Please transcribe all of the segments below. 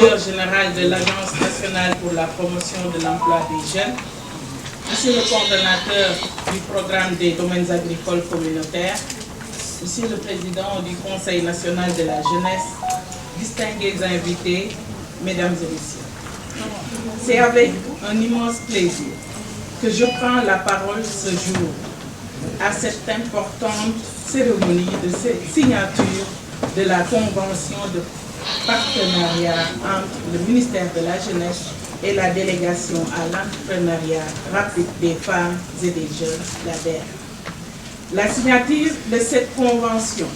directeur général de l'Agence nationale pour la promotion de l'emploi des jeunes, Monsieur le coordonnateur du programme des domaines agricoles communautaires, Monsieur le président du Conseil national de la jeunesse, distingués invités, mesdames et messieurs. C'est avec un immense plaisir que je prends la parole ce jour à cette importante cérémonie de signature de la convention de partenariat entre le ministère de la Jeunesse et la délégation à l'entrepreneuriat rapide des femmes et des jeunes, l'ADER. La signature de cette convention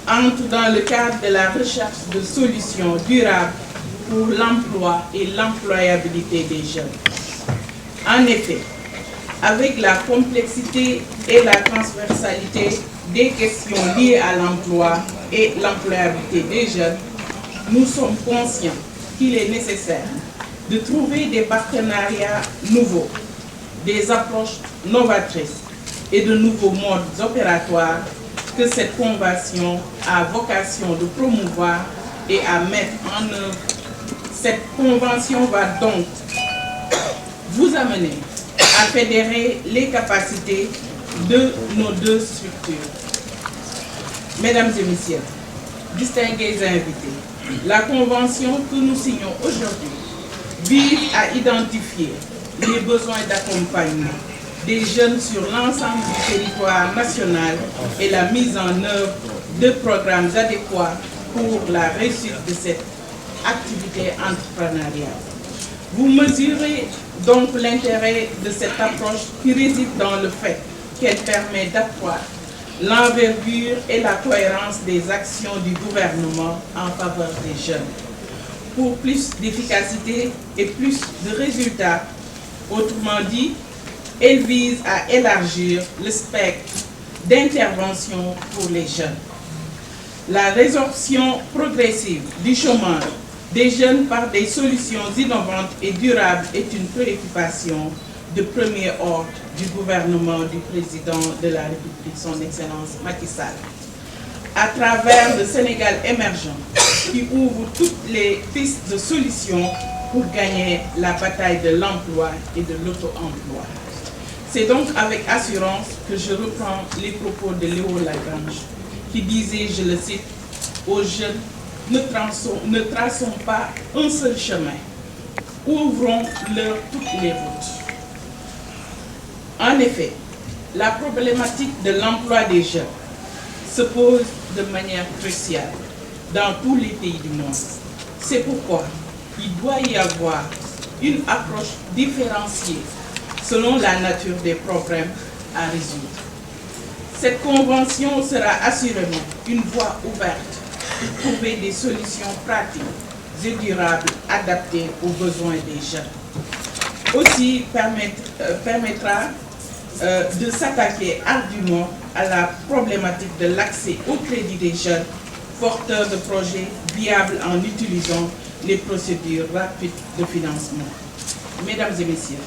entre dans le cadre de la recherche de solutions durables pour l'emploi et l'employabilité des jeunes. En effet, avec la complexité et la transversalité des questions liées à l'emploi et l'employabilité des jeunes, nous sommes conscients qu'il est nécessaire de trouver des partenariats nouveaux, des approches novatrices et de nouveaux modes opératoires que cette convention a vocation de promouvoir et à mettre en œuvre. Cette convention va donc vous amener à fédérer les capacités de nos deux structures. Mesdames et messieurs, distingués invités, la convention que nous signons aujourd'hui vise à identifier les besoins d'accompagnement des jeunes sur l'ensemble du territoire national et la mise en œuvre de programmes adéquats pour la réussite de cette activité entrepreneuriale. Vous mesurez donc l'intérêt de cette approche qui réside dans le fait qu'elle permet d'accroître l'envergure et la cohérence des actions du gouvernement en faveur des jeunes. Pour plus d'efficacité et plus de résultats, autrement dit, elle vise à élargir le spectre d'intervention pour les jeunes. La résorption progressive du chômage des jeunes par des solutions innovantes et durables est une préoccupation de premier ordre du gouvernement du président de la République, son Excellence Macky Sall. À travers le Sénégal émergent, qui ouvre toutes les pistes de solutions pour gagner la bataille de l'emploi et de l'auto-emploi. C'est donc avec assurance que je reprends les propos de Léo Lagrange, qui disait, je le cite, « Aux jeunes, ne traçons pas un seul chemin, ouvrons-leur toutes les routes. » En effet, la problématique de l'emploi des jeunes se pose de manière cruciale dans tous les pays du monde. C'est pourquoi il doit y avoir une approche différenciée selon la nature des problèmes à résoudre. Cette convention sera assurément une voie ouverte pour trouver des solutions pratiques et durables adaptées aux besoins des jeunes. Aussi permettra de s'attaquer ardument à la problématique de l'accès au crédit des jeunes porteurs de projets viables en utilisant les procédures rapides de financement. Mesdames et messieurs,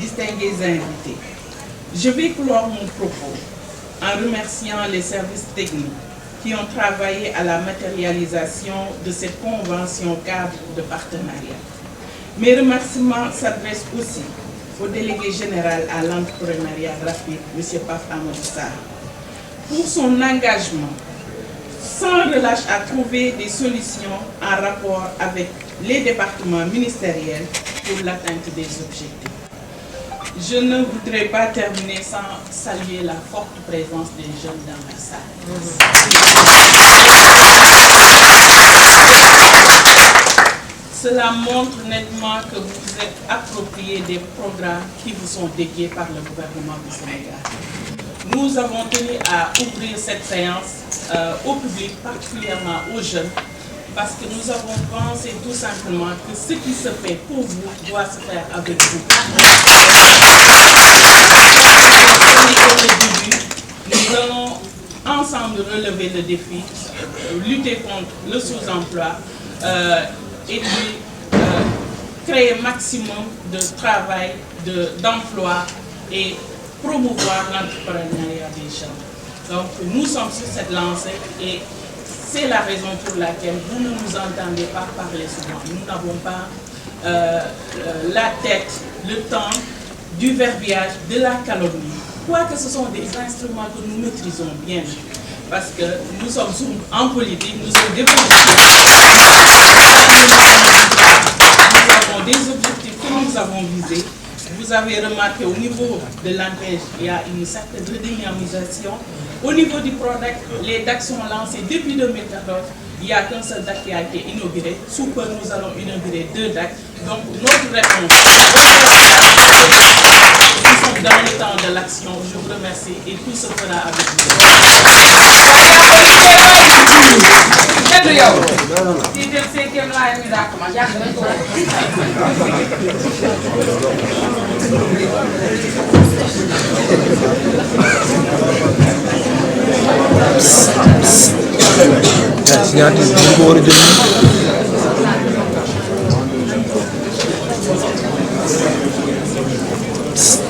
distingués invités, je vais clore mon propos en remerciant les services techniques qui ont travaillé à la matérialisation de cette convention cadre de partenariat. Mes remerciements s'adressent aussi au délégué général à l'entrepreneuriat rapide, M. Paf Amadou Sarr, pour son engagement sans relâche à trouver des solutions en rapport avec les départements ministériels pour l'atteinte des objectifs. Je ne voudrais pas terminer sans saluer la forte présence des jeunes dans la salle. Cela montre nettement que vous vous êtes approprié des programmes qui vous sont dédiés par le gouvernement du Sénégal. Nous avons tenu à ouvrir cette séance au public, particulièrement aux jeunes, parce que nous avons pensé tout simplement que ce qui se fait pour vous doit se faire avec vous. Nous allons ensemble relever le défi, lutter contre le sous-emploi et puis créer maximum de travail, d'emploi et promouvoir l'entrepreneuriat des jeunes. Donc nous sommes sur cette lancée et C'est la raison pour laquelle vous ne nous entendez pas parler souvent. Nous n'avons pas la tête, le temps du verbiage, de la calomnie. Quoique ce sont des instruments que nous maîtrisons bien, parce que nous sommes en politique, nous sommes des politiciens. Nous avons des objectifs que nous avons visés. Vous avez remarqué au niveau de l'ANPEJ, il y a une certaine redynamisation. Au niveau du PRODAC, les DAC sont lancés depuis 2014. Il n'y a qu'un seul DAC qui a été inauguré. Sous peu, nous allons inaugurer 2 DAC. Donc, notre réponse, nous sommes dans le temps de l'action. Je vous remercie et tout se fera avec vous. Psst.